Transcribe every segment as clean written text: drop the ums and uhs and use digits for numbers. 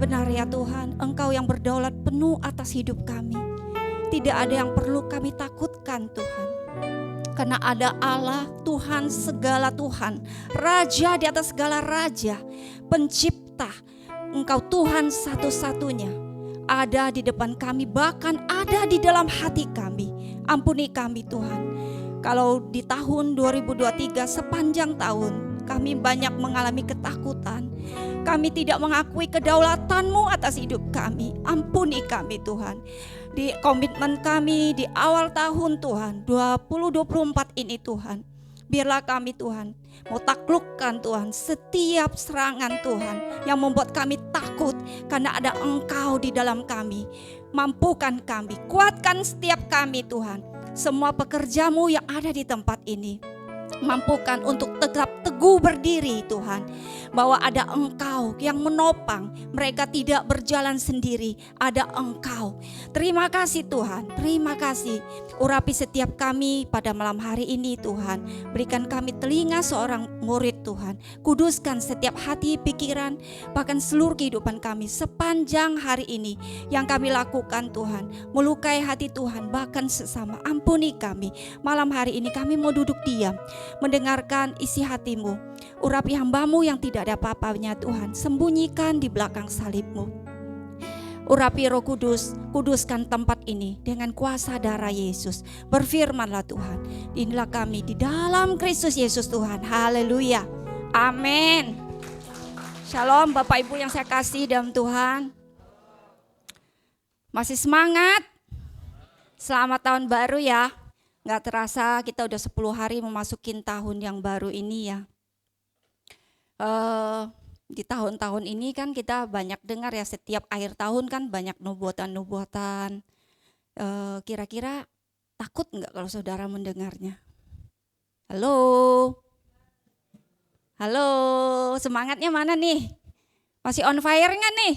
Benar ya Tuhan, Engkau yang berdaulat penuh atas hidup kami. Tidak ada yang perlu kami takutkan Tuhan. Karena ada Allah, Tuhan segala Tuhan, Raja di atas segala Raja, Pencipta. Engkau Tuhan satu-satunya, ada di depan kami, bahkan ada di dalam hati kami. Ampuni kami Tuhan. Kalau di tahun 2023 sepanjang tahun kami banyak mengalami ketakutan, kami tidak mengakui kedaulatan-Mu atas hidup kami. Ampuni kami Tuhan. Di komitmen kami di awal tahun Tuhan 2024 ini Tuhan, biarlah kami Tuhan mau taklukkan Tuhan setiap serangan Tuhan yang membuat kami takut, karena ada Engkau di dalam kami. Mampukan kami, kuatkan setiap kami Tuhan. Semua pekerja-Mu yang ada di tempat ini, mampukan untuk tetap teguh berdiri Tuhan, bahwa ada Engkau yang menopang mereka tidak berjalan sendiri, ada Engkau. Terima kasih Tuhan, terima kasih. Urapi setiap kami pada malam hari ini Tuhan. Berikan kami telinga seorang murid Tuhan. Kuduskan setiap hati, pikiran, bahkan seluruh kehidupan kami sepanjang hari ini. Yang kami lakukan Tuhan, melukai hati Tuhan, bahkan sesama. Ampuni kami. Malam hari ini kami mau duduk diam, mendengarkan isi hati-Mu. Urapi hamba-Mu yang tidak ada apa-apanya Tuhan, sembunyikan di belakang salib-Mu. Urapi Roh Kudus, kuduskan tempat ini dengan kuasa darah Yesus. Berfirmanlah Tuhan, inilah kami di dalam Kristus Yesus Tuhan. Haleluya, amin. Shalom Bapak Ibu yang saya kasih dalam Tuhan. Masih semangat? Selamat tahun baru ya. Gak terasa kita udah 10 hari memasukin tahun yang baru ini ya. Di tahun-tahun ini kan kita banyak dengar ya, setiap akhir tahun kan banyak nubuatan-nubuatan. Kira-kira takut enggak kalau saudara mendengarnya? Halo? Halo, semangatnya mana nih? Masih on fire enggak nih?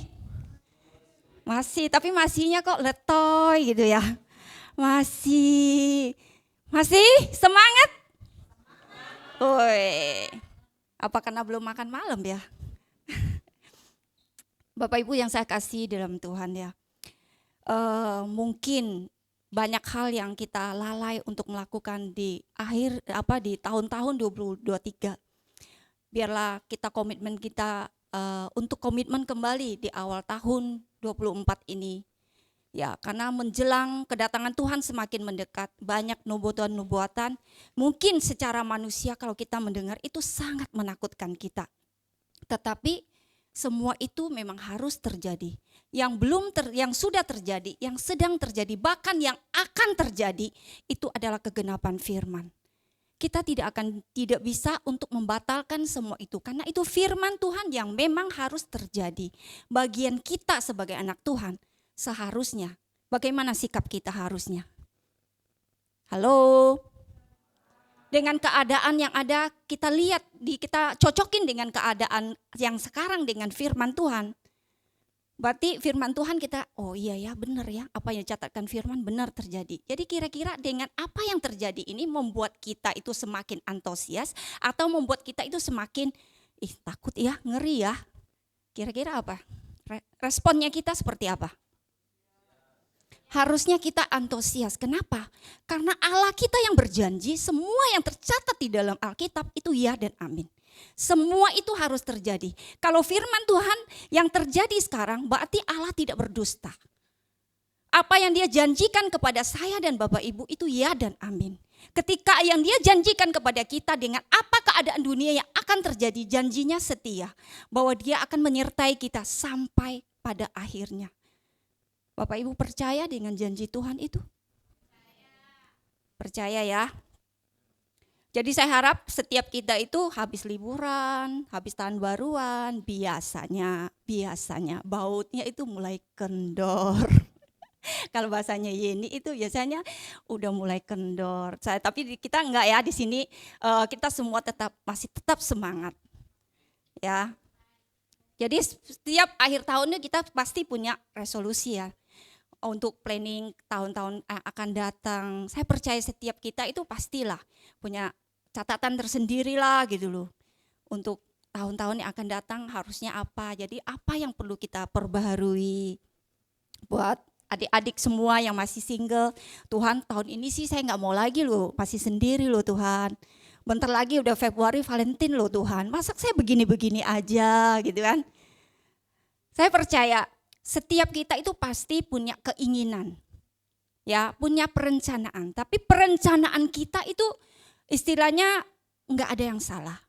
Masih, tapi masihnya kok letoy gitu ya. Masih semangat? Woi, apa karena belum makan malam ya? Bapak Ibu yang saya kasih dalam Tuhan ya, mungkin banyak hal yang kita lalai untuk melakukan di tahun-tahun 2023. Biarlah kita komitmen kita untuk komitmen kembali di awal tahun 24 ini. Ya, karena menjelang kedatangan Tuhan semakin mendekat, banyak nubuatan-nubuatan. Mungkin secara manusia kalau kita mendengar itu sangat menakutkan kita. Tetapi semua itu memang harus terjadi. Yang sudah terjadi, yang sedang terjadi, bahkan yang akan terjadi, itu adalah kegenapan firman. Kita tidak bisa untuk membatalkan semua itu, karena itu firman Tuhan yang memang harus terjadi. Bagian kita sebagai anak Tuhan seharusnya, bagaimana sikap kita harusnya? Halo? Dengan keadaan yang ada, kita lihat, kita cocokin dengan keadaan yang sekarang dengan firman Tuhan. Berarti firman Tuhan kita, oh iya ya benar ya, apa yang dicatatkan firman benar terjadi. Jadi kira-kira dengan apa yang terjadi ini membuat kita itu semakin antusias atau membuat kita itu semakin takut ya, ngeri ya. Kira-kira apa? Responnya kita seperti apa? Harusnya kita antusias. Kenapa? Karena Allah kita yang berjanji, semua yang tercatat di dalam Alkitab itu ya dan amin. Semua itu harus terjadi. Kalau firman Tuhan yang terjadi sekarang, berarti Allah tidak berdusta. Apa yang Dia janjikan kepada saya dan Bapak Ibu itu ya dan amin. Ketika yang Dia janjikan kepada kita dengan apa keadaan dunia yang akan terjadi, janjinya setia. Bahwa Dia akan menyertai kita sampai pada akhirnya. Bapak Ibu percaya dengan janji Tuhan itu? Percaya ya. Jadi saya harap setiap kita itu habis liburan, habis tahun baruan, biasanya bautnya itu mulai kendor. Kalau bahasanya Yeni itu biasanya udah mulai kendor. Tapi kita enggak ya, di sini kita semua masih tetap semangat. Ya. Jadi setiap akhir tahunnya kita pasti punya resolusi ya. Untuk planning tahun-tahun akan datang. Saya percaya setiap kita itu pastilah punya catatan tersendiri lah gitu loh. Untuk tahun-tahun yang akan datang harusnya apa. Jadi apa yang perlu kita perbaharui. Buat adik-adik semua yang masih single, Tuhan tahun ini sih saya nggak mau lagi loh, masih sendiri loh Tuhan. Bentar lagi udah Februari Valentine loh Tuhan, masa saya begini-begini aja gitu kan. Saya percaya setiap kita itu pasti punya keinginan, ya punya perencanaan. Tapi perencanaan kita itu istilahnya nggak ada yang salah.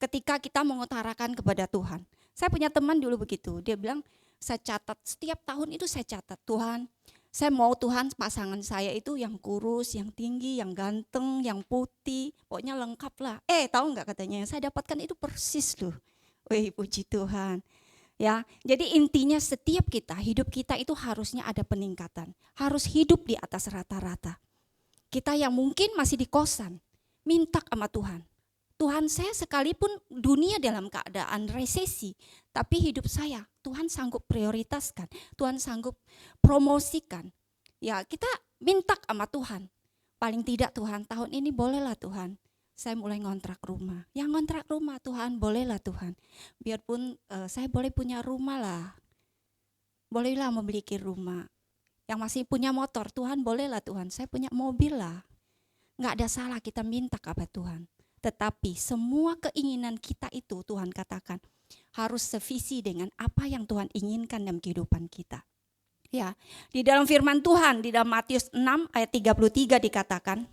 Ketika kita mengutarakan kepada Tuhan. Saya punya teman dulu begitu, dia bilang, saya catat, setiap tahun itu saya catat, Tuhan, saya mau Tuhan pasangan saya itu yang kurus, yang tinggi, yang ganteng, yang putih, pokoknya lengkap lah. Tahu nggak katanya, yang saya dapatkan itu persis loh. Wih, puji Tuhan. Ya, jadi intinya setiap kita, hidup kita itu harusnya ada peningkatan. Harus hidup di atas rata-rata. Kita yang mungkin masih di kosan, minta sama Tuhan. Tuhan, saya sekalipun dunia dalam keadaan resesi, tapi hidup saya Tuhan sanggup prioritaskan, Tuhan sanggup promosikan. Ya, kita minta sama Tuhan. Paling tidak Tuhan, tahun ini bolehlah Tuhan, saya mulai ngontrak rumah. Yang ngontrak rumah Tuhan, bolehlah Tuhan. Biarpun saya boleh punya rumah lah. Bolehlah memiliki rumah. Yang masih punya motor, Tuhan bolehlah Tuhan, saya punya mobil lah. Enggak ada salah kita minta kepada Tuhan. Tetapi semua keinginan kita itu Tuhan katakan harus sevisi dengan apa yang Tuhan inginkan dalam kehidupan kita. Ya, di dalam firman Tuhan di dalam Matius 6 ayat 33 dikatakan,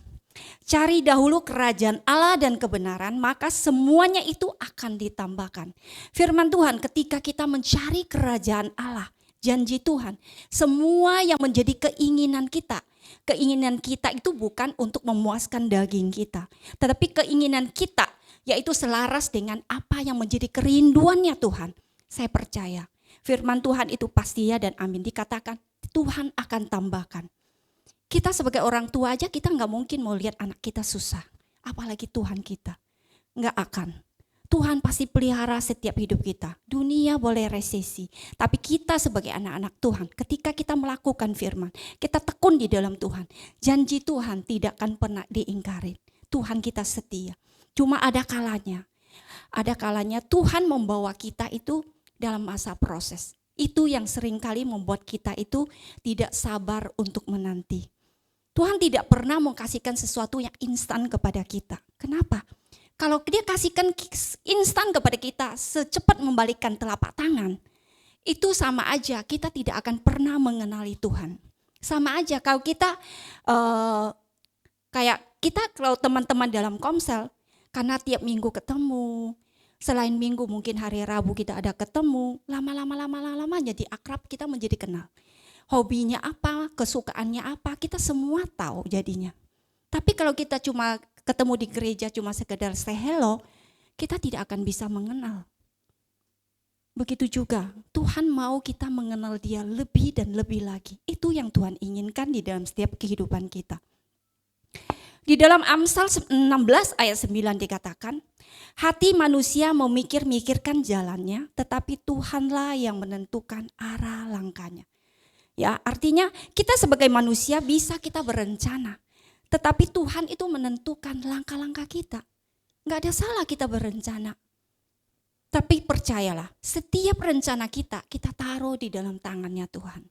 cari dahulu kerajaan Allah dan kebenaran, maka semuanya itu akan ditambahkan. Firman Tuhan, ketika kita mencari kerajaan Allah, janji Tuhan, semua yang menjadi keinginan kita itu bukan untuk memuaskan daging kita, tetapi keinginan kita yaitu selaras dengan apa yang menjadi kerinduannya Tuhan. Saya percaya firman Tuhan itu pasti ya dan amin. Dikatakan Tuhan akan tambahkan. Kita sebagai orang tua aja kita nggak mungkin mau lihat anak kita susah, apalagi Tuhan kita. Nggak akan. Tuhan pasti pelihara setiap hidup kita. Dunia boleh resesi, tapi kita sebagai anak-anak Tuhan, ketika kita melakukan firman, kita tekun di dalam Tuhan. Janji Tuhan tidak akan pernah diingkari. Tuhan kita setia. Cuma ada kalanya Tuhan membawa kita itu dalam masa proses. Itu yang seringkali membuat kita itu tidak sabar untuk menanti. Tuhan tidak pernah mengkasihkan sesuatu yang instan kepada kita. Kenapa? Kalau dia kasihkan instan kepada kita, secepat membalikkan telapak tangan, itu sama aja kita tidak akan pernah mengenali Tuhan. Sama aja kalau kita kayak kita kalau teman-teman dalam Komsel, karena tiap minggu ketemu, selain minggu mungkin hari Rabu kita ada ketemu, lama-lama jadi akrab, kita menjadi kenal. Hobinya apa, kesukaannya apa, kita semua tahu jadinya. Tapi kalau kita cuma ketemu di gereja cuma sekedar say hello, kita tidak akan bisa mengenal. Begitu juga Tuhan mau kita mengenal dia lebih dan lebih lagi. Itu yang Tuhan inginkan di dalam setiap kehidupan kita. Di dalam Amsal 16 ayat 9 dikatakan, hati manusia memikir-mikirkan jalannya, tetapi Tuhanlah yang menentukan arah langkahnya. Ya, artinya kita sebagai manusia bisa kita berencana. Tetapi Tuhan itu menentukan langkah-langkah kita. Enggak ada salah kita berencana. Tapi percayalah, setiap rencana kita taruh di dalam tangannya Tuhan.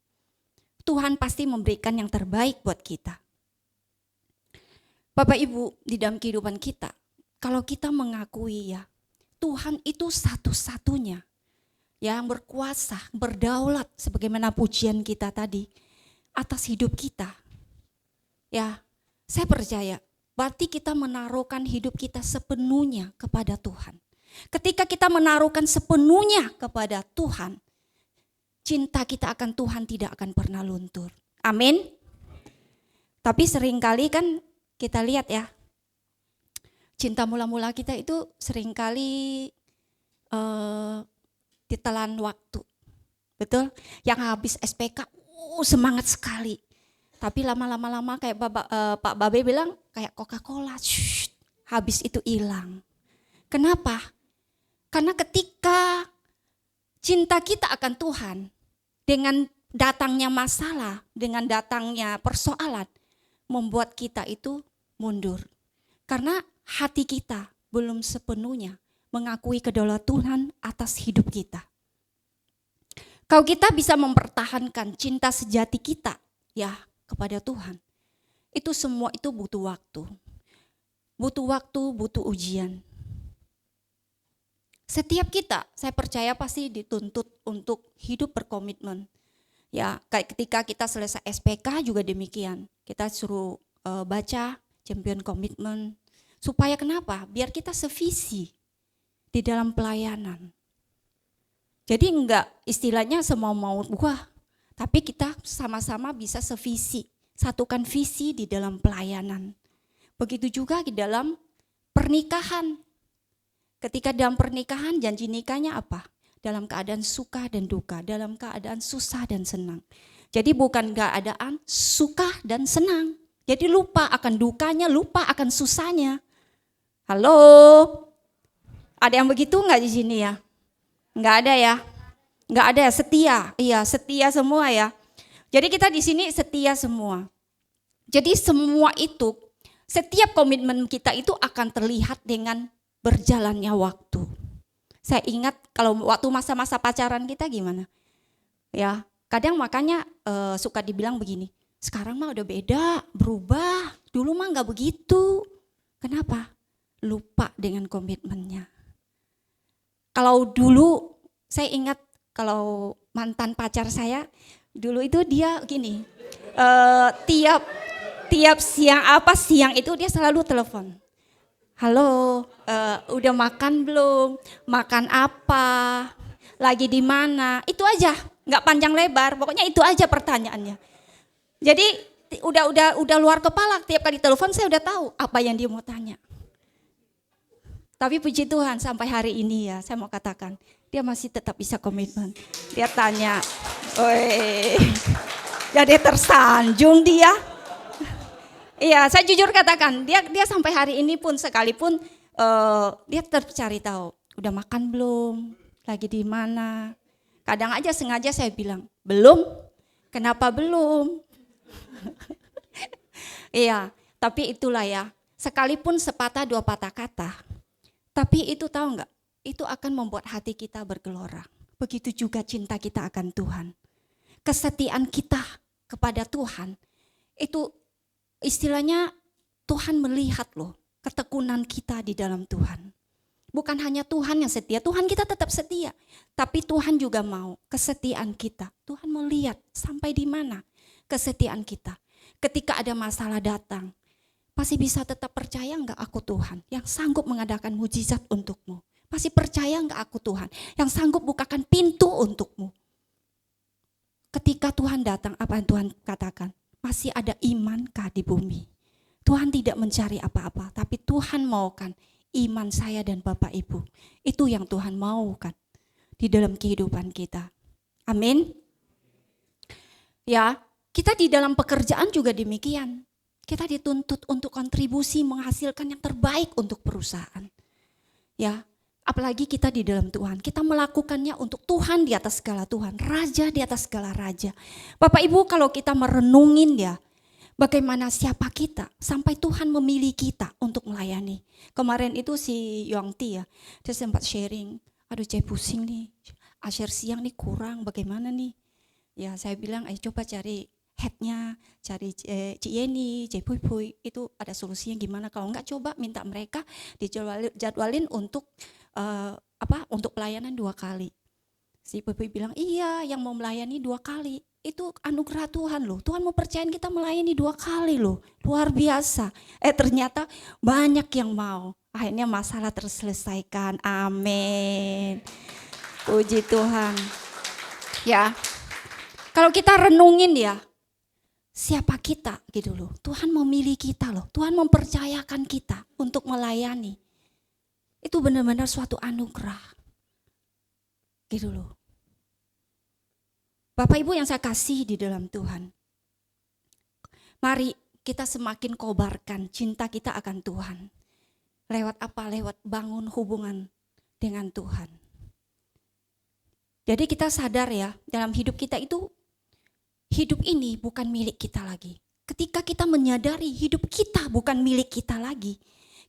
Tuhan pasti memberikan yang terbaik buat kita. Bapak Ibu, di dalam kehidupan kita, kalau kita mengakui ya, Tuhan itu satu-satunya yang berkuasa, berdaulat sebagaimana pujian kita tadi atas hidup kita. Ya, saya percaya, berarti kita menaruhkan hidup kita sepenuhnya kepada Tuhan. Ketika kita menaruhkan sepenuhnya kepada Tuhan, cinta kita akan Tuhan tidak akan pernah luntur. Amin. Tapi seringkali kan kita lihat ya, cinta mula-mula kita itu seringkali ditelan waktu. Betul? Yang habis SPK, semangat sekali. Tapi lama-lama kayak Pak Babe bilang kayak Coca-Cola, habis itu hilang. Kenapa? Karena ketika cinta kita akan Tuhan, dengan datangnya masalah, dengan datangnya persoalan, membuat kita itu mundur. Karena hati kita belum sepenuhnya mengakui kedaulatan Tuhan atas hidup kita. Kalau kita bisa mempertahankan cinta sejati kita ya kepada Tuhan, itu semua itu butuh waktu. Butuh waktu, butuh ujian. Setiap kita, saya percaya pasti dituntut untuk hidup berkomitmen. Ya, kayak ketika kita selesai SPK juga demikian. Kita suruh baca Champion Komitmen. Supaya kenapa? Biar kita sevisi di dalam pelayanan. Jadi enggak istilahnya semau-mau gua, tapi kita sama-sama bisa sevisi, satukan visi di dalam pelayanan. Begitu juga di dalam pernikahan. Ketika dalam pernikahan janji nikahnya apa? Dalam keadaan suka dan duka, dalam keadaan susah dan senang. Jadi bukan keadaan suka dan senang. Jadi lupa akan dukanya, lupa akan susahnya. Halo? Ada yang begitu enggak di sini ya? Enggak ada ya? Enggak ada ya, setia. Iya, setia semua ya. Jadi kita di sini setia semua. Jadi semua itu, setiap komitmen kita itu akan terlihat dengan berjalannya waktu. Saya ingat kalau waktu masa-masa pacaran kita gimana? Ya, kadang makanya suka dibilang begini, sekarang mah udah beda, berubah. Dulu mah enggak begitu. Kenapa? Lupa dengan komitmennya. Kalau dulu saya ingat kalau mantan pacar saya dulu itu dia gini, tiap siang itu dia selalu telepon. Halo, udah makan belum? Makan apa? Lagi di mana? Itu aja, nggak panjang lebar. Pokoknya itu aja pertanyaannya. Jadi udah luar kepala. Tiap kali telepon saya udah tahu apa yang dia mau tanya. Tapi puji Tuhan sampai hari ini ya saya mau katakan dia masih tetap bisa komitmen. Dia tanya, jadi tersanjung dia. Iya saya jujur katakan dia sampai hari ini pun sekalipun dia tetap cari tahu. Udah makan belum? Lagi di mana? Kadang aja sengaja saya bilang belum. Kenapa belum? Iya tapi itulah ya. Sekalipun sepatah dua patah kata. Tapi itu tahu enggak, itu akan membuat hati kita bergelora. Begitu juga cinta kita akan Tuhan. Kesetiaan kita kepada Tuhan, itu istilahnya Tuhan melihat loh, ketekunan kita di dalam Tuhan. Bukan hanya Tuhan yang setia, Tuhan kita tetap setia. Tapi Tuhan juga mau kesetiaan kita. Tuhan melihat sampai di mana kesetiaan kita. Ketika ada masalah datang, masih bisa tetap percaya enggak aku Tuhan yang sanggup mengadakan mujizat untukmu? Masih percaya enggak aku Tuhan yang sanggup bukakan pintu untukmu? Ketika Tuhan datang, apa yang Tuhan katakan? Masih ada imankah di bumi? Tuhan tidak mencari apa-apa, tapi Tuhan maukan iman saya dan Bapak Ibu. Itu yang Tuhan maukan di dalam kehidupan kita. Amin. Ya, kita di dalam pekerjaan juga demikian. Kita dituntut untuk kontribusi menghasilkan yang terbaik untuk perusahaan. Ya, apalagi kita di dalam Tuhan. Kita melakukannya untuk Tuhan di atas segala Tuhan, Raja di atas segala Raja. Bapak Ibu kalau kita merenungin ya, bagaimana siapa kita sampai Tuhan memilih kita untuk melayani. Kemarin itu si Yongti ya, dia sempat sharing, aduh saya pusing nih, share siang nih kurang, bagaimana nih. Ya saya bilang, ayo coba cari headnya, cari Cik Yeni, Cik Pui, itu ada solusinya gimana. Kalau enggak coba minta mereka dijadwalin untuk untuk pelayanan 2 kali. Si Pui bilang iya yang mau melayani 2 kali. Itu anugerah Tuhan loh. Tuhan mau percayain kita melayani 2 kali loh. Luar biasa. Ternyata banyak yang mau. Akhirnya masalah terselesaikan. Amin. Puji Tuhan. Ya. Kalau kita renungin ya, siapa kita gitu loh. Tuhan memilih kita loh. Tuhan mempercayakan kita untuk melayani. Itu benar-benar suatu anugerah. Gitu loh. Bapak Ibu yang saya kasih di dalam Tuhan. Mari kita semakin kobarkan cinta kita akan Tuhan. Lewat apa? Lewat bangun hubungan dengan Tuhan. Jadi kita sadar ya, dalam hidup kita itu, hidup ini bukan milik kita lagi. Ketika kita menyadari hidup kita bukan milik kita lagi,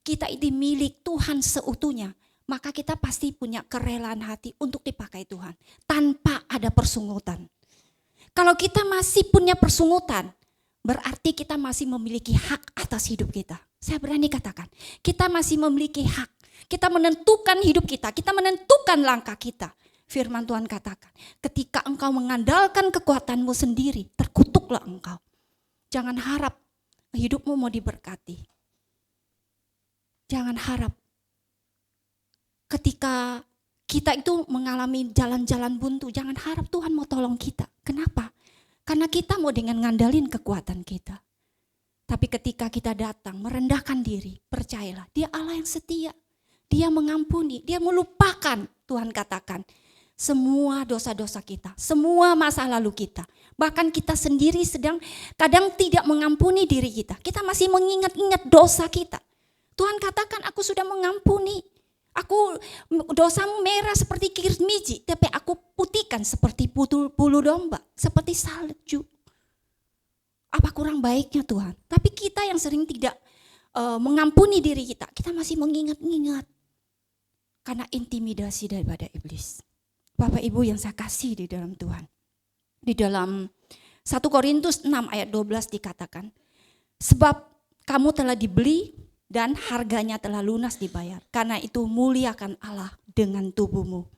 kita ini milik Tuhan seutuhnya, maka kita pasti punya kerelaan hati untuk dipakai Tuhan tanpa ada persungutan. Kalau kita masih punya persungutan, berarti kita masih memiliki hak atas hidup kita. Saya berani katakan, kita masih memiliki hak. Kita menentukan hidup kita, kita menentukan langkah kita. Firman Tuhan katakan, ketika engkau mengandalkan kekuatanmu sendiri, terkutuklah engkau. Jangan harap hidupmu mau diberkati. Jangan harap ketika kita itu mengalami jalan-jalan buntu, jangan harap Tuhan mau tolong kita. Kenapa? Karena kita mau dengan ngandalin kekuatan kita. Tapi ketika kita datang merendahkan diri, percayalah dia Allah yang setia. Dia mengampuni, dia melupakan, Tuhan katakan, semua dosa-dosa kita, semua masa lalu kita. Bahkan kita sendiri sedang kadang tidak mengampuni diri kita. Kita masih mengingat-ingat dosa kita. Tuhan katakan, aku sudah mengampuni. Aku dosamu merah seperti kirmiji, tapi aku putihkan seperti bulu domba, seperti salju. Apa kurang baiknya Tuhan? Tapi kita yang sering tidak mengampuni diri kita, kita masih mengingat-ingat. Karena intimidasi daripada iblis. Bapak Ibu yang saya kasih di dalam Tuhan. Di dalam 1 Korintus 6 ayat 12 dikatakan, sebab kamu telah dibeli dan harganya telah lunas dibayar. Karena itu muliakan Allah dengan tubuhmu.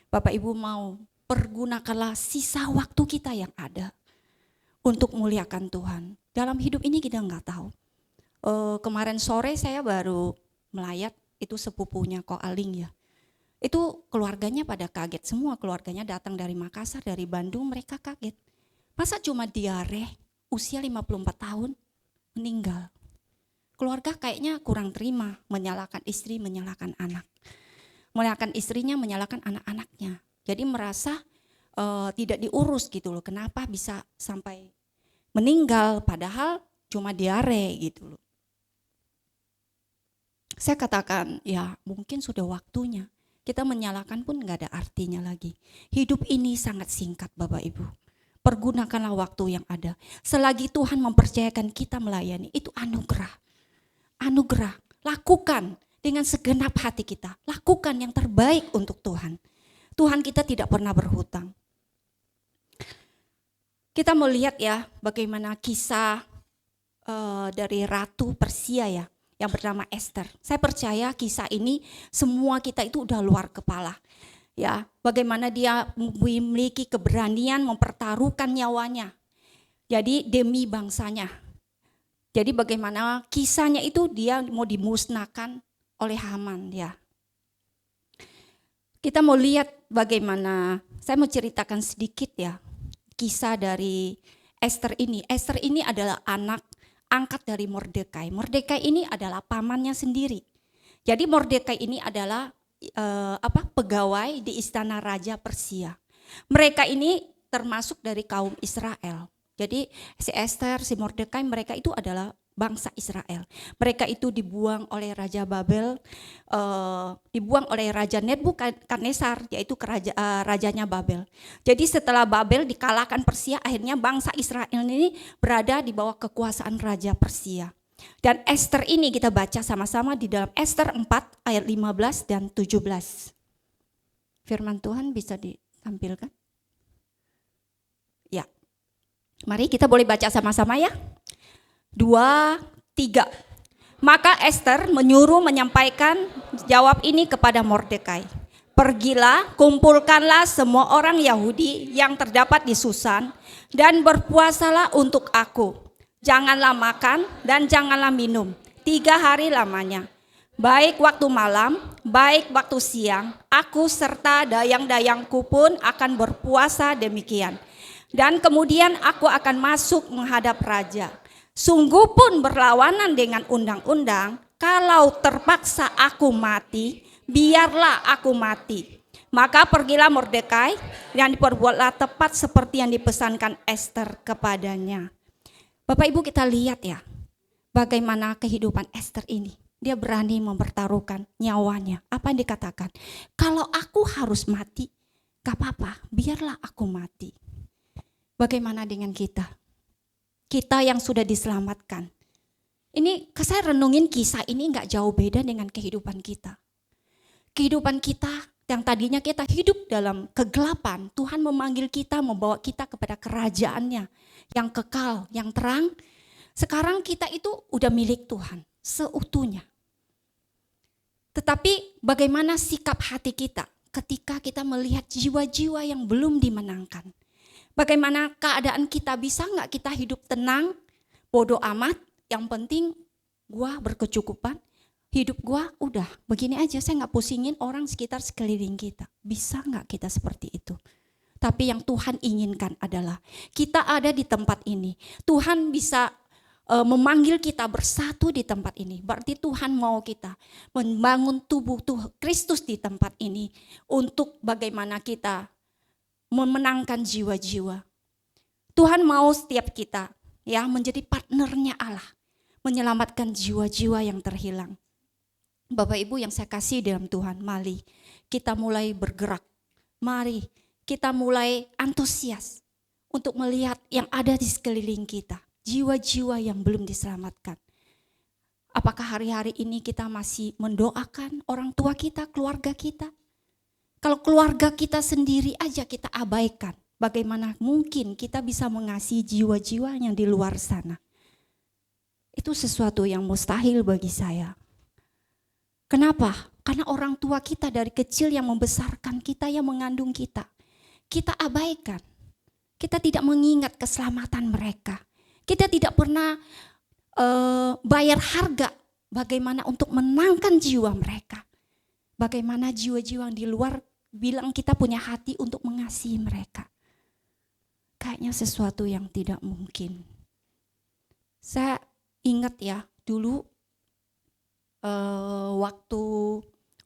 Bapak Ibu mau pergunakanlah sisa waktu kita yang ada untuk muliakan Tuhan. Dalam hidup ini kita nggak tahu. Kemarin sore saya baru melayat, itu sepupunya Ko Aling ya. Itu keluarganya pada kaget, semua keluarganya datang dari Makassar, dari Bandung, mereka kaget. Masa cuma diare, usia 54 tahun, meninggal. Keluarga kayaknya kurang terima, menyalahkan istri, menyalahkan anak. Menyalahkan istrinya, menyalahkan anak-anaknya. Jadi merasa tidak diurus gitu loh, kenapa bisa sampai meninggal padahal cuma diare gitu loh. Saya katakan ya mungkin sudah waktunya. Kita menyalahkan pun gak ada artinya lagi. Hidup ini sangat singkat Bapak Ibu. Pergunakanlah waktu yang ada. Selagi Tuhan mempercayakan kita melayani, itu anugerah. Anugerah. Lakukan dengan segenap hati kita. Lakukan yang terbaik untuk Tuhan. Tuhan kita tidak pernah berhutang. Kita melihat ya bagaimana kisah dari Ratu Persia ya, yang bernama Esther. Saya percaya kisah ini semua kita itu udah luar kepala. Ya, bagaimana dia memiliki keberanian mempertaruhkan nyawanya. Jadi demi bangsanya. Jadi bagaimana kisahnya itu dia mau dimusnahkan oleh Haman ya. Kita mau lihat bagaimana, saya mau ceritakan sedikit ya kisah dari Esther ini. Esther ini adalah anak angkat dari Mordekai. Mordekai ini adalah pamannya sendiri. Jadi Mordekai ini adalah pegawai di istana Raja Persia. Mereka ini termasuk dari kaum Israel. Jadi si Esther, si Mordekai mereka itu adalah bangsa Israel. Mereka itu dibuang oleh Raja Babel, dibuang oleh Raja Nebukadnezar, yaitu rajanya Babel. Jadi setelah Babel dikalahkan Persia, akhirnya bangsa Israel ini berada di bawah kekuasaan Raja Persia. Dan Esther ini kita baca sama-sama di dalam Esther 4 ayat 15 dan 17. Firman Tuhan bisa ditampilkan? Ya. Mari kita boleh baca sama-sama ya. 2, 3. Maka Esther menyuruh menyampaikan jawab ini kepada Mordekai. Pergilah, kumpulkanlah semua orang Yahudi yang terdapat di Susan dan berpuasalah untuk aku. Janganlah makan dan janganlah minum 3 hari lamanya. Baik waktu malam, baik waktu siang, aku serta dayang-dayangku pun akan berpuasa demikian. Dan kemudian aku akan masuk menghadap raja. Sungguh pun berlawanan dengan undang-undang, kalau terpaksa aku mati, biarlah aku mati. Maka pergilah Mordekai dan diperbuatlah tepat seperti yang dipesankan Esther kepadanya. Bapak Ibu kita lihat ya, bagaimana kehidupan Esther ini. Dia berani mempertaruhkan nyawanya. Apa yang dikatakan? Kalau aku harus mati, gak apa-apa, biarlah aku mati. Bagaimana dengan kita? Kita yang sudah diselamatkan. Ini saya renungin kisah ini gak jauh beda dengan kehidupan kita. Kehidupan kita yang tadinya kita hidup dalam kegelapan, Tuhan memanggil kita, membawa kita kepada kerajaannya yang kekal, yang terang. Sekarang kita itu udah milik Tuhan seutuhnya. Tetapi bagaimana sikap hati kita ketika kita melihat jiwa-jiwa yang belum dimenangkan? Bagaimana keadaan kita, bisa nggak kita hidup tenang, bodoh amat, yang penting gua berkecukupan, hidup gua udah begini aja, saya nggak pusingin orang sekitar sekeliling kita. Bisa nggak kita seperti itu? Tapi yang Tuhan inginkan adalah kita ada di tempat ini. Tuhan bisa memanggil kita bersatu di tempat ini. Berarti Tuhan mau kita membangun tubuh Kristus di tempat ini untuk bagaimana kita memenangkan jiwa-jiwa. Tuhan mau setiap kita ya menjadi partnernya Allah, menyelamatkan jiwa-jiwa yang terhilang. Bapak Ibu yang saya kasih dalam Tuhan, mari kita mulai bergerak. Mari kita mulai antusias untuk melihat yang ada di sekeliling kita. Jiwa-jiwa yang belum diselamatkan. Apakah hari-hari ini kita masih mendoakan orang tua kita, keluarga kita? Kalau keluarga kita sendiri aja kita abaikan, bagaimana mungkin kita bisa mengasihi jiwa-jiwa yang di luar sana? Itu sesuatu yang mustahil bagi saya. Kenapa? Karena orang tua kita dari kecil yang membesarkan kita, yang mengandung kita abaikan. Kita tidak mengingat keselamatan mereka. Kita tidak pernah bayar harga bagaimana untuk menangkan jiwa mereka. Bagaimana jiwa-jiwa yang di luar bilang kita punya hati untuk mengasihi mereka. Kayaknya sesuatu yang tidak mungkin. Saya ingat ya dulu waktu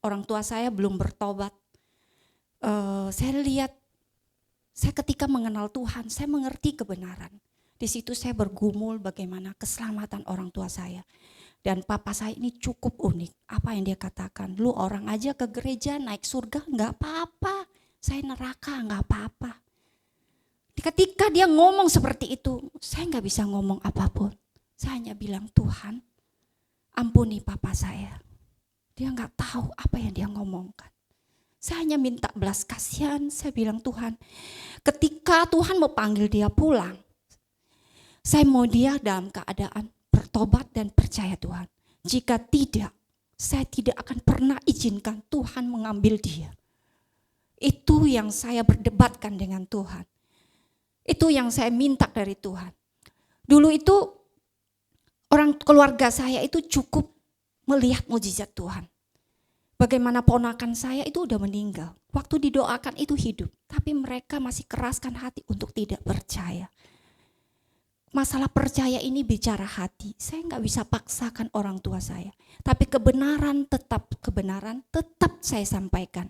orang tua saya belum bertobat. Saya lihat, saya ketika mengenal Tuhan, saya mengerti kebenaran. Di situ saya bergumul bagaimana keselamatan orang tua saya. Dan papa saya ini cukup unik. Apa yang dia katakan? Lu orang aja ke gereja naik surga gak apa-apa. Saya neraka gak apa-apa. Ketika dia ngomong seperti itu, saya gak bisa ngomong apapun. Saya hanya bilang, Tuhan ampuni papa saya. Dia gak tahu apa yang dia ngomongkan. Saya hanya minta belas kasihan. Saya bilang, Tuhan, ketika Tuhan mau panggil dia pulang, saya mau dia dalam keadaan bertobat dan percaya Tuhan. Jika tidak, saya tidak akan pernah izinkan Tuhan mengambil dia. Itu yang saya berdebatkan dengan Tuhan. Itu yang saya minta dari Tuhan. Dulu itu orang keluarga saya itu cukup melihat mukjizat Tuhan. Bagaimana ponakan saya itu udah meninggal. Waktu didoakan itu hidup. Tapi mereka masih keraskan hati untuk tidak percaya. Masalah percaya ini bicara hati. Saya nggak bisa paksakan orang tua saya. Tapi kebenaran tetap saya sampaikan.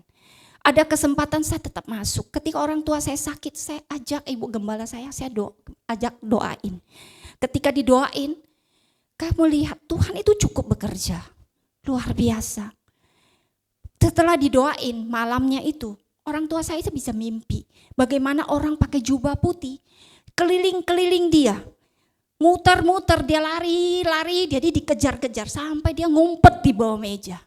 Ada kesempatan saya tetap masuk. Ketika orang tua saya sakit, saya ajak ibu gembala saya ajak doain. Ketika didoain, kamu lihat Tuhan itu cukup bekerja. Luar biasa. Setelah didoain malamnya itu, orang tua saya itu bisa mimpi. Bagaimana orang pakai jubah putih, keliling-keliling dia. Muter-muter, dia lari-lari, jadi dikejar-kejar sampai dia ngumpet di bawah meja.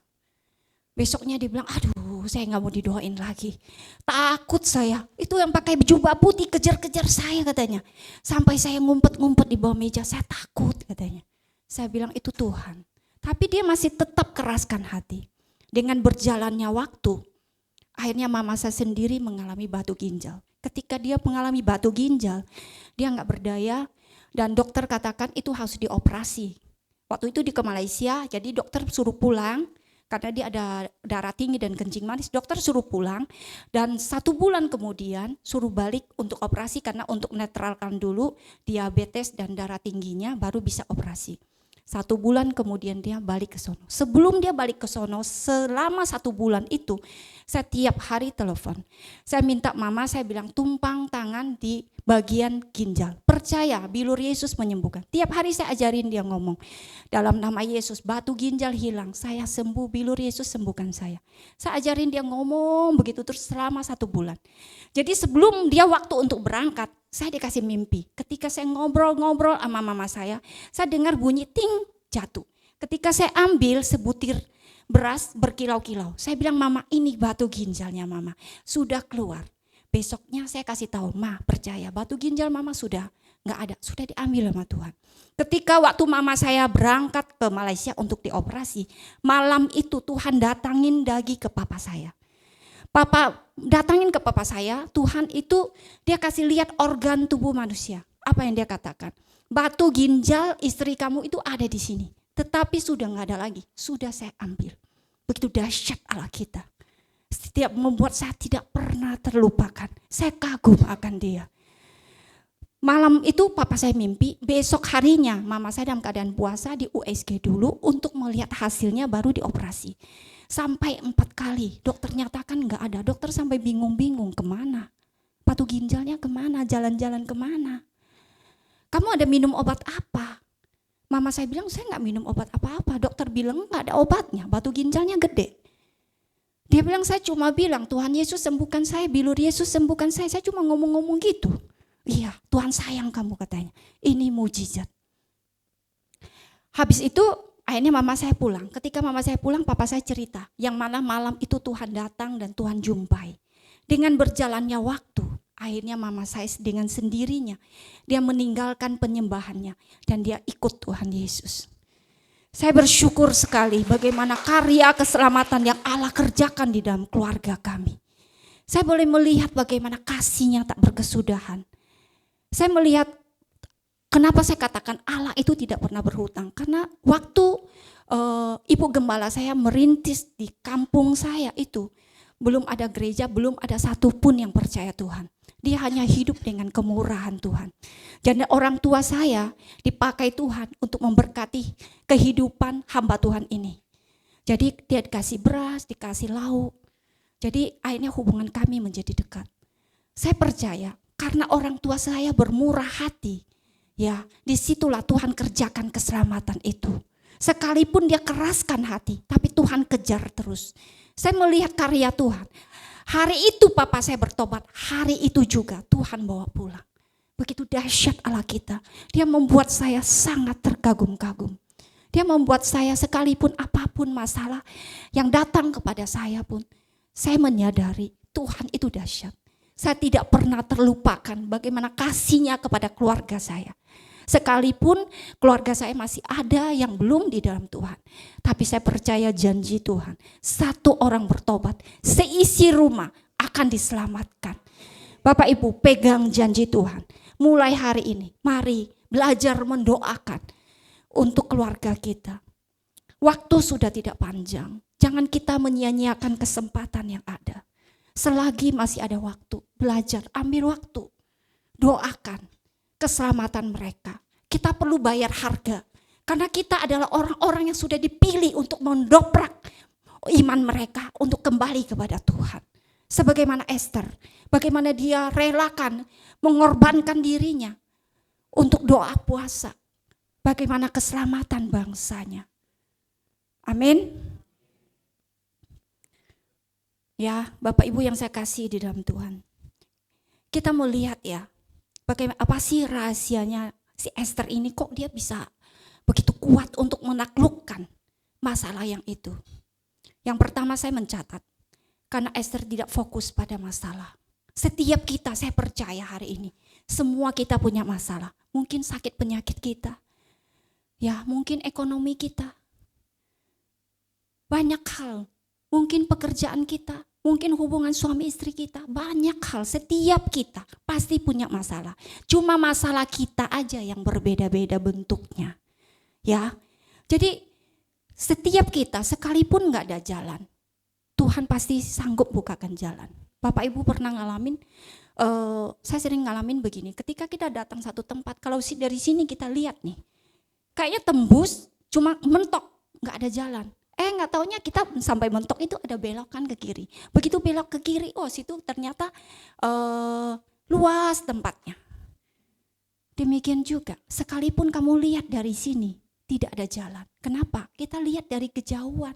Besoknya dia bilang, aduh saya gak mau didoain lagi. Takut saya, itu yang pakai jubah putih kejar-kejar saya katanya. Sampai saya ngumpet-ngumpet di bawah meja, saya takut katanya. Saya bilang itu Tuhan. Tapi dia masih tetap keraskan hati. Dengan berjalannya waktu, akhirnya mama saya sendiri mengalami batu ginjal. Ketika dia mengalami batu ginjal, dia gak berdaya. Dan dokter katakan itu harus dioperasi. Waktu itu ke Malaysia, jadi dokter suruh pulang karena dia ada darah tinggi dan kencing manis. Dokter suruh pulang dan 1 bulan kemudian suruh balik untuk operasi karena untuk netralkan dulu diabetes dan darah tingginya baru bisa operasi. 1 bulan kemudian dia balik ke sono. Sebelum dia balik ke sono, selama 1 bulan itu, saya tiap hari telepon. Saya minta mama, saya bilang tumpang tangan di bagian ginjal. Percaya, bilur Yesus menyembuhkan. Tiap hari saya ajarin dia ngomong. Dalam nama Yesus, batu ginjal hilang, saya sembuh, bilur Yesus sembuhkan saya. Saya ajarin dia ngomong begitu terus selama 1 bulan. Jadi sebelum dia waktu untuk berangkat, saya dikasih mimpi. Ketika saya ngobrol-ngobrol sama mama saya dengar bunyi ting jatuh. Ketika saya ambil sebutir beras berkilau-kilau. Saya bilang, Mama, ini batu ginjalnya Mama, sudah keluar. Besoknya saya kasih tahu, Ma, percaya batu ginjal Mama sudah nggak ada, sudah diambil sama Tuhan. Ketika waktu Mama saya berangkat ke Malaysia untuk dioperasi, malam itu Tuhan datangin lagi ke papa saya. Papa datangin ke papa saya, Tuhan itu dia kasih lihat organ tubuh manusia. Apa yang dia katakan? Batu ginjal istri kamu itu ada di sini, tetapi sudah nggak ada lagi, sudah saya ambil. Begitu dahsyat Allah kita. Setiap membuat saya tidak pernah terlupakan. Saya kagum akan dia. Malam itu papa saya mimpi, besok harinya mama saya dalam keadaan puasa di USG dulu untuk melihat hasilnya baru dioperasi. Sampai 4 kali dokter nyatakan nggak ada. Dokter sampai bingung-bingung kemana? Batu ginjalnya kemana? Jalan-jalan kemana? Kamu ada minum obat apa? Mama saya bilang saya nggak minum obat apa-apa. Dokter bilang nggak ada obatnya, batu ginjalnya gede. Dia bilang saya cuma bilang Tuhan Yesus sembuhkan saya, bilur Yesus sembuhkan saya. Saya cuma ngomong-ngomong gitu. Iya, Tuhan sayang kamu katanya. Ini mujizat. Habis itu akhirnya mama saya pulang. Ketika mama saya pulang, papa saya cerita. Yang mana malam itu Tuhan datang dan Tuhan jumpai. Dengan berjalannya waktu, akhirnya mama saya dengan sendirinya, dia meninggalkan penyembahannya dan dia ikut Tuhan Yesus. Saya bersyukur sekali bagaimana karya keselamatan yang Allah kerjakan di dalam keluarga kami. Saya boleh melihat bagaimana kasih-Nya tak berkesudahan. Saya melihat kenapa saya katakan Allah itu tidak pernah berhutang. Karena waktu Ibu Gembala saya merintis di kampung saya itu, belum ada gereja, belum ada satupun yang percaya Tuhan. Dia hanya hidup dengan kemurahan Tuhan. Dan orang tua saya dipakai Tuhan untuk memberkati kehidupan hamba Tuhan ini. Jadi dia dikasih beras, dikasih lauk. Jadi akhirnya hubungan kami menjadi dekat. Saya percaya karena orang tua saya bermurah hati. Ya, disitulah Tuhan kerjakan keselamatan itu. Sekalipun dia keraskan hati, tapi Tuhan kejar terus. Saya melihat karya Tuhan. Hari itu papa saya bertobat, hari itu juga Tuhan bawa pulang. Begitu dahsyat Allah kita. Dia membuat saya sangat terkagum-kagum. Dia membuat saya sekalipun apapun masalah yang datang kepada saya pun, saya menyadari Tuhan itu dahsyat. Saya tidak pernah terlupakan bagaimana kasih-Nya kepada keluarga saya. Sekalipun keluarga saya masih ada yang belum di dalam Tuhan. Tapi saya percaya janji Tuhan. Satu orang bertobat, seisi rumah akan diselamatkan. Bapak Ibu pegang janji Tuhan. Mulai hari ini mari belajar mendoakan untuk keluarga kita. Waktu sudah tidak panjang. Jangan kita menyia-nyiakan kesempatan yang ada. Selagi masih ada waktu, belajar, ambil waktu. Doakan keselamatan mereka. Kita perlu bayar harga. Karena kita adalah orang-orang yang sudah dipilih untuk mendobrak iman mereka untuk kembali kepada Tuhan. Sebagaimana Esther, bagaimana dia relakan mengorbankan dirinya untuk doa puasa. Bagaimana keselamatan bangsanya. Amin. Ya, Bapak Ibu yang saya kasih di dalam Tuhan. Kita melihat ya, bagaimana apa sih rahasianya si Esther ini, kok dia bisa begitu kuat untuk menaklukkan masalah yang itu. Yang pertama saya mencatat, karena Esther tidak fokus pada masalah. Setiap kita, saya percaya hari ini, semua kita punya masalah. Mungkin sakit penyakit kita, ya mungkin ekonomi kita. Banyak hal, mungkin pekerjaan kita, mungkin hubungan suami istri kita, banyak hal, setiap kita pasti punya masalah. Cuma masalah kita aja yang berbeda-beda bentuknya. Ya, jadi setiap kita sekalipun gak ada jalan, Tuhan pasti sanggup bukakan jalan. Bapak Ibu pernah ngalamin, saya sering ngalamin begini, ketika kita datang satu tempat, kalau dari sini kita lihat nih, kayaknya tembus, cuma mentok, gak ada jalan. Nggak taunya kita sampai mentok itu ada belokan ke kiri. Begitu belok ke kiri, oh situ ternyata luas tempatnya. Demikian juga, sekalipun kamu lihat dari sini tidak ada jalan. Kenapa? Kita lihat dari kejauhan.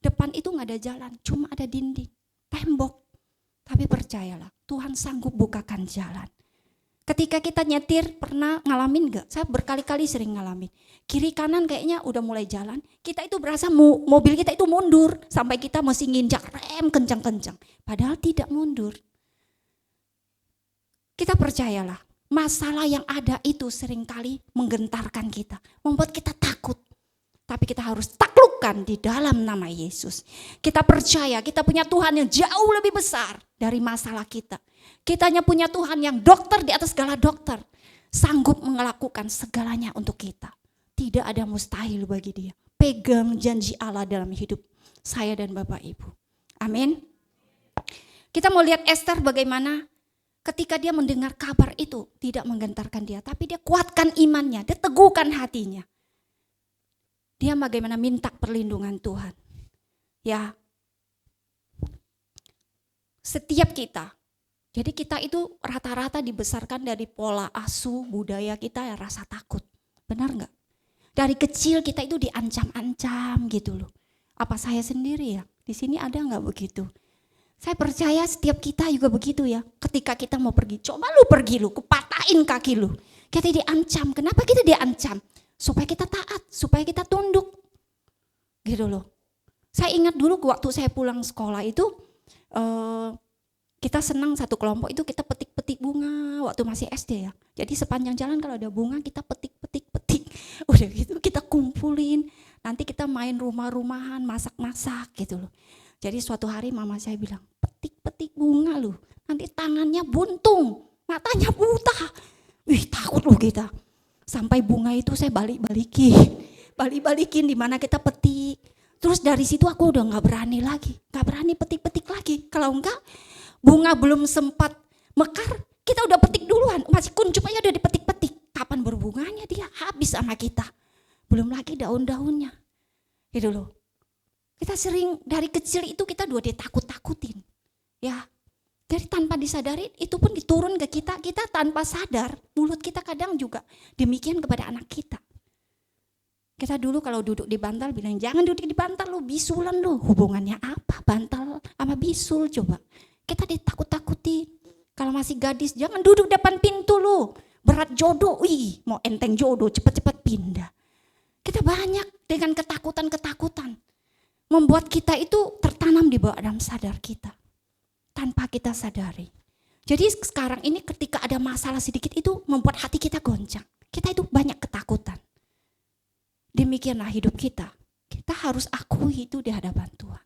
Depan itu nggak ada jalan, cuma ada dinding, tembok. Tapi percayalah, Tuhan sanggup bukakan jalan. Ketika kita nyetir pernah ngalamin gak? Saya berkali-kali sering ngalamin. Kiri kanan kayaknya udah mulai jalan. Kita itu berasa mobil kita itu mundur. Sampai kita mesti nginjak rem kencang-kencang. Padahal tidak mundur. Kita percayalah. Masalah yang ada itu seringkali menggentarkan kita. Membuat kita takut. Tapi kita harus taklukkan di dalam nama Yesus. Kita percaya kita punya Tuhan yang jauh lebih besar dari masalah kita. Kita hanya punya Tuhan yang dokter di atas segala dokter. Sanggup melakukan segalanya untuk kita. Tidak ada mustahil bagi dia. Pegang janji Allah dalam hidup saya dan Bapak Ibu. Amin. Kita mau lihat Esther bagaimana ketika dia mendengar kabar itu tidak menggentarkan dia. Tapi dia kuatkan imannya, dia teguhkan hatinya. Dia bagaimana minta perlindungan Tuhan. Ya, setiap kita. Jadi kita itu rata-rata dibesarkan dari pola asuh budaya kita yang rasa takut. Benar enggak? Dari kecil kita itu diancam-ancam gitu loh. Apa saya sendiri ya? Di sini ada enggak begitu? Saya percaya setiap kita juga begitu ya. Ketika kita mau pergi, coba lu pergi lu, kupatahin kaki lu. Kita diancam. Kenapa kita diancam? Supaya kita taat, supaya kita tunduk. Gitu loh. Saya ingat dulu waktu saya pulang sekolah itu, kita senang satu kelompok itu kita petik-petik bunga waktu masih SD ya. Jadi sepanjang jalan kalau ada bunga kita petik. Udah gitu kita kumpulin. Nanti kita main rumah-rumahan, masak-masak gitu loh. Jadi suatu hari mama saya bilang, petik-petik bunga loh. Nanti tangannya buntung, matanya buta. Wih takut loh kita. Sampai bunga itu saya balik-balikin di mana kita petik. Terus dari situ aku udah nggak berani petik-petik lagi. Kalau enggak, bunga belum sempat mekar, kita udah petik duluan. Masih kuncup aja udah dipetik-petik. Kapan berbunganya dia habis sama kita. Belum lagi daun-daunnya. Gitu loh. Kita sering dari kecil itu kita udah ditakut-takutin. Ya. Jadi tanpa disadari itu pun diturun ke kita tanpa sadar. Mulut kita kadang juga demikian kepada anak kita. Kita dulu kalau duduk di bantal bilang jangan duduk di bantal lu, bisulan lu. Hubungannya apa bantal sama bisul coba. Kita ditakut-takuti. Kalau masih gadis jangan duduk depan pintu lu. Berat jodoh, wih mau enteng jodoh cepat-cepat pindah. Kita banyak dengan ketakutan-ketakutan. Membuat kita itu tertanam di bawah dalam sadar kita. Tanpa kita sadari. Jadi sekarang ini ketika ada masalah sedikit itu membuat hati kita goncang. Kita itu banyak ketakutan. Demikianlah hidup kita. Kita harus akui itu di hadapan Tuhan.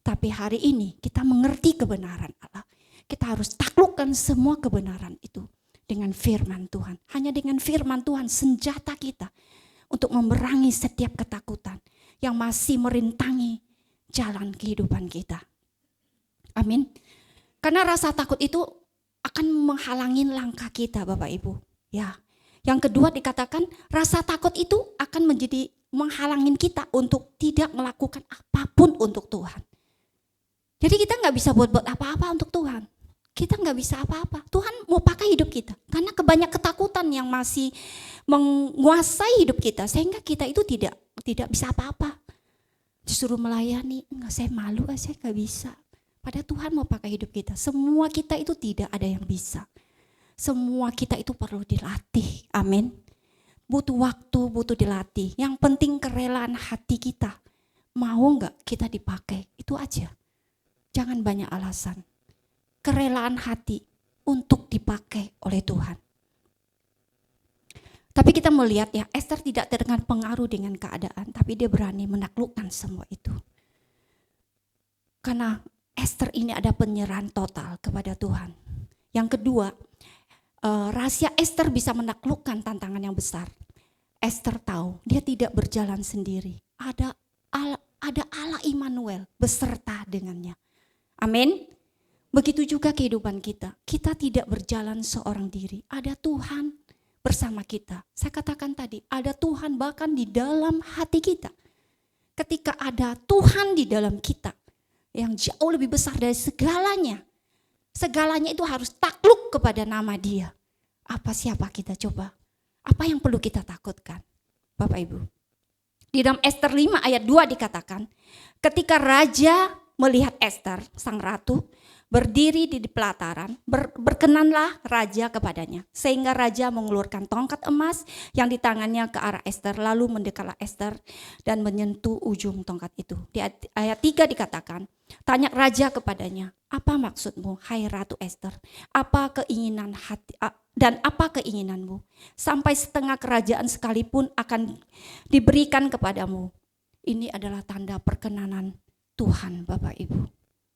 Tapi hari ini kita mengerti kebenaran Allah. Kita harus taklukkan semua kebenaran itu dengan firman Tuhan. Hanya dengan firman Tuhan senjata kita untuk memerangi setiap ketakutan yang masih merintangi jalan kehidupan kita. Amin. Karena rasa takut itu akan menghalangi langkah kita Bapak Ibu. Ya. Yang kedua dikatakan rasa takut itu akan menjadi menghalangin kita untuk tidak melakukan apapun untuk Tuhan. Jadi kita gak bisa buat apa-apa untuk Tuhan. Kita gak bisa apa-apa. Tuhan mau pakai hidup kita. Karena kebanyak ketakutan yang masih menguasai hidup kita. Sehingga kita itu tidak bisa apa-apa. Disuruh melayani, enggak saya malu, saya gak bisa. Padahal Tuhan mau pakai hidup kita. Semua kita itu tidak ada yang bisa. Semua kita itu perlu dilatih. Amin. Butuh waktu, butuh dilatih. Yang penting kerelaan hati kita. Mau gak kita dipakai? Itu aja. Jangan banyak alasan. Kerelaan hati untuk dipakai oleh Tuhan. Tapi kita melihat ya, Esther tidak terkena pengaruh dengan keadaan. Tapi dia berani menaklukkan semua itu. Karena Esther ini ada penyerahan total kepada Tuhan. Yang kedua, rahasia Esther bisa menaklukkan tantangan yang besar. Esther tahu dia tidak berjalan sendiri. Ada Allah Immanuel beserta dengannya. Amin. Begitu juga kehidupan kita. Kita tidak berjalan seorang diri. Ada Tuhan bersama kita. Saya katakan tadi, ada Tuhan bahkan di dalam hati kita. Ketika ada Tuhan di dalam kita, yang jauh lebih besar dari segalanya. Segalanya itu harus takluk kepada nama Dia. Siapa kita coba? Apa yang perlu kita takutkan? Bapak Ibu. Di dalam Esther 5 ayat 2 dikatakan, ketika raja melihat Esther, sang ratu, berdiri di pelataran, berkenanlah raja kepadanya. Sehingga raja mengulurkan tongkat emas yang di tangannya ke arah Ester, lalu mendekatlah Ester dan menyentuh ujung tongkat itu. Di ayat 3 dikatakan, tanya raja kepadanya, apa maksudmu hai Ratu Ester? Apa keinginan hati dan apa keinginanmu? Sampai setengah kerajaan sekalipun akan diberikan kepadamu. Ini adalah tanda perkenanan Tuhan, Bapak Ibu.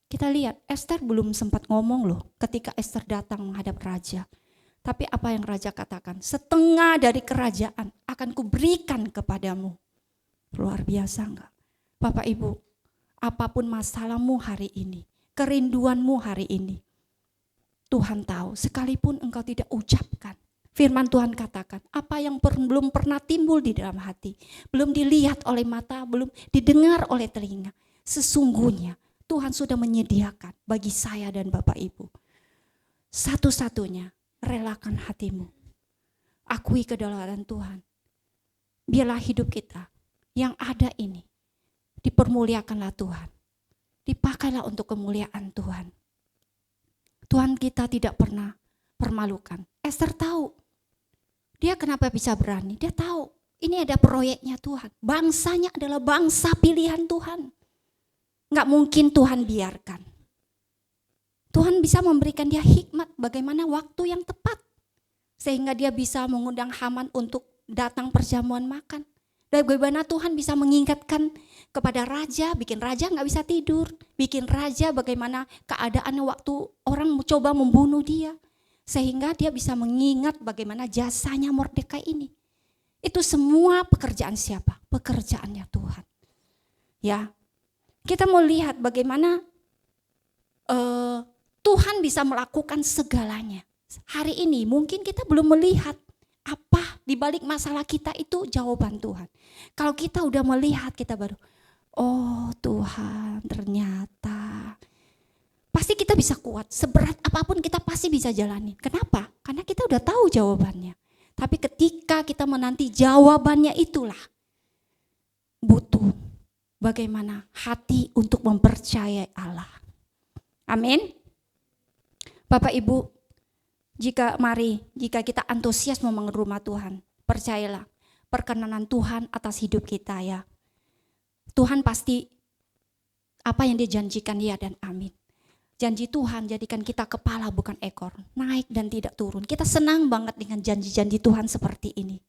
Kita lihat Ester belum sempat ngomong loh ketika Ester datang menghadap raja. Tapi apa yang raja katakan? Setengah dari kerajaan akan kuberikan kepadamu. Luar biasa enggak? Bapak Ibu, apapun masalahmu hari ini, kerinduanmu hari ini, Tuhan tahu sekalipun engkau tidak ucapkan. Firman Tuhan katakan, apa yang belum pernah timbul di dalam hati, belum dilihat oleh mata, belum didengar oleh telinga, sesungguhnya Tuhan sudah menyediakan bagi saya dan Bapak Ibu. Satu-satunya, relakan hatimu. Akui kedaulatan Tuhan. Biarlah hidup kita yang ada ini dipermuliakanlah Tuhan. Dipakailah untuk kemuliaan Tuhan. Tuhan kita tidak pernah permalukan. Ester tahu. Dia kenapa bisa berani? Dia tahu ini ada proyeknya Tuhan. Bangsanya adalah bangsa pilihan Tuhan. Nggak mungkin Tuhan biarkan. Tuhan bisa memberikan dia hikmat bagaimana waktu yang tepat. Sehingga dia bisa mengundang Haman untuk datang perjamuan makan. Dan bagaimana Tuhan bisa mengingatkan kepada raja, bikin raja nggak bisa tidur. Bikin raja bagaimana keadaan waktu orang mencoba membunuh dia. Sehingga dia bisa mengingat bagaimana jasanya Mordekai ini. Itu semua pekerjaan siapa? Pekerjaannya Tuhan. Ya. Kita mau lihat bagaimana Tuhan bisa melakukan segalanya. Hari ini mungkin kita belum melihat apa di balik masalah kita itu jawaban Tuhan. Kalau kita udah melihat kita baru, oh Tuhan ternyata. Pasti kita bisa kuat, seberat apapun kita pasti bisa jalani. Kenapa? Karena kita udah tahu jawabannya. Tapi ketika kita menanti jawabannya itulah butuh bagaimana hati untuk mempercayai Allah. Amin. Bapak Ibu, jika kita antusias membangun rumah Tuhan, percayalah perkenanan Tuhan atas hidup kita ya. Tuhan pasti apa yang dia janjikan ya dan amin. Janji Tuhan jadikan kita kepala bukan ekor, naik dan tidak turun. Kita senang banget dengan janji-janji Tuhan seperti ini.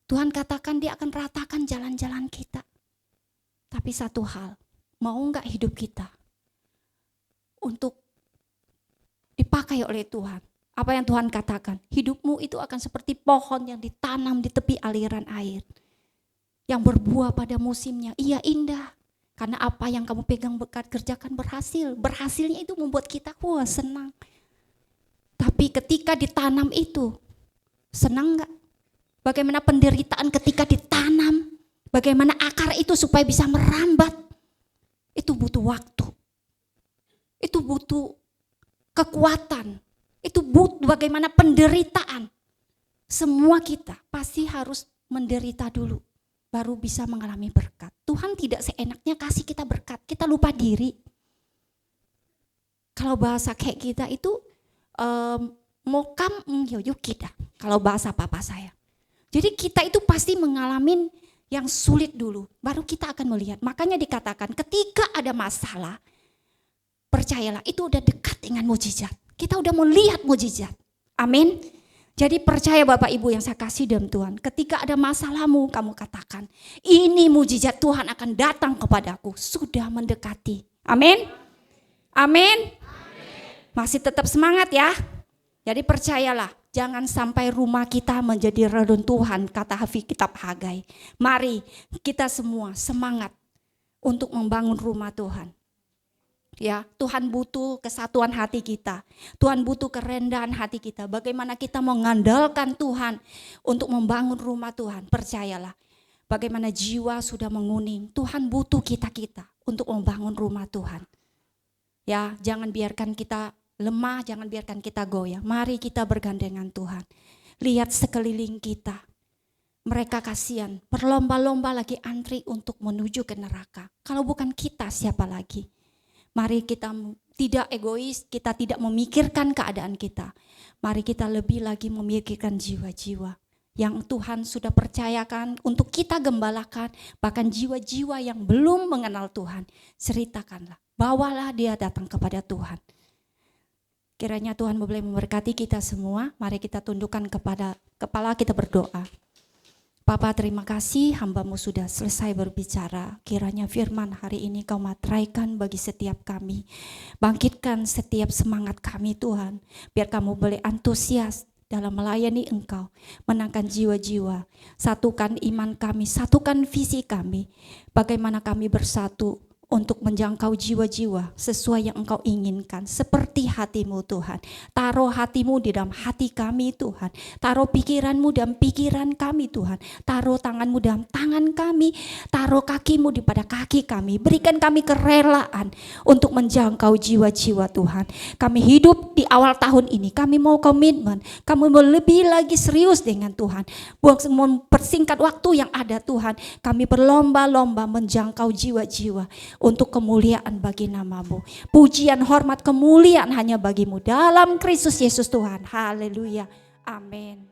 Tuhan katakan dia akan ratakan jalan-jalan kita. Tapi satu hal, mau enggak hidup kita untuk dipakai oleh Tuhan? Apa yang Tuhan katakan? Hidupmu itu akan seperti pohon yang ditanam di tepi aliran air. Yang berbuah pada musimnya, iya indah. Karena apa yang kamu pegang kerjakan berhasil. Berhasilnya itu membuat kita wah senang. Tapi ketika ditanam itu, senang enggak? Bagaimana penderitaan ketika ditanam, bagaimana akar itu supaya bisa merambat. Itu butuh waktu. Itu butuh kekuatan. Itu butuh bagaimana penderitaan. Semua kita pasti harus menderita dulu, baru bisa mengalami berkat. Tuhan tidak seenaknya kasih kita berkat, kita lupa diri. Kalau bahasa kayak kita itu, mokam yuk kita, kalau bahasa papa saya. Jadi kita itu pasti mengalami yang sulit dulu, baru kita akan melihat. Makanya dikatakan ketika ada masalah, percayalah itu udah dekat dengan mujizat. Kita udah melihat mujizat. Amin. Jadi percaya Bapak Ibu yang saya kasih dalam Tuhan. Ketika ada masalahmu kamu katakan, ini mujizat Tuhan akan datang kepadaku. Sudah mendekati. Amin. Amin. Masih tetap semangat ya. Jadi percayalah. Jangan sampai rumah kita menjadi reruntuhan, kata kitab Hagai. Mari kita semua semangat untuk membangun rumah Tuhan. Ya, Tuhan butuh kesatuan hati kita. Tuhan butuh kerendahan hati kita. Bagaimana kita mengandalkan Tuhan untuk membangun rumah Tuhan. Percayalah, bagaimana jiwa sudah menguning. Tuhan butuh kita untuk membangun rumah Tuhan. Ya, jangan biarkan kita lemah, jangan biarkan kita goyah. Mari kita bergandengan Tuhan. Lihat sekeliling kita. Mereka kasihan, berlomba-lomba lagi antri untuk menuju ke neraka. Kalau bukan kita, siapa lagi? Mari kita tidak egois, kita tidak memikirkan keadaan kita. Mari kita lebih lagi memikirkan jiwa-jiwa yang Tuhan sudah percayakan untuk kita gembalakan. Bahkan jiwa-jiwa yang belum mengenal Tuhan, ceritakanlah, bawalah dia datang kepada Tuhan. Kiranya Tuhan boleh memberkati kita semua. Mari kita tundukkan kepada kepala, kita berdoa. Bapa, terima kasih hamba-Mu sudah selesai berbicara. Kiranya firman hari ini Kau materaikan bagi setiap kami. Bangkitkan setiap semangat kami Tuhan. Biar Kamu boleh antusias dalam melayani Engkau. Menangkan jiwa-jiwa. Satukan iman kami, satukan visi kami. Bagaimana kami bersatu untuk menjangkau jiwa-jiwa sesuai yang Engkau inginkan. Seperti hati-Mu Tuhan. Taruh hati-Mu di dalam hati kami Tuhan. Taruh pikiran-Mu dalam pikiran kami Tuhan. Taruh tangan-Mu dalam tangan kami. Taruh kaki-Mu di pada kaki kami. Berikan kami kerelaan untuk menjangkau jiwa-jiwa Tuhan. Kami hidup di awal tahun ini. Kami mau komitmen. Kami mau lebih lagi serius dengan Tuhan. Mempersingkat waktu yang ada Tuhan. Kami berlomba-lomba menjangkau jiwa-jiwa untuk kemuliaan bagi nama-Mu. Pujian, hormat, kemuliaan hanya bagi-Mu dalam Kristus Yesus Tuhan. Haleluya. Amin.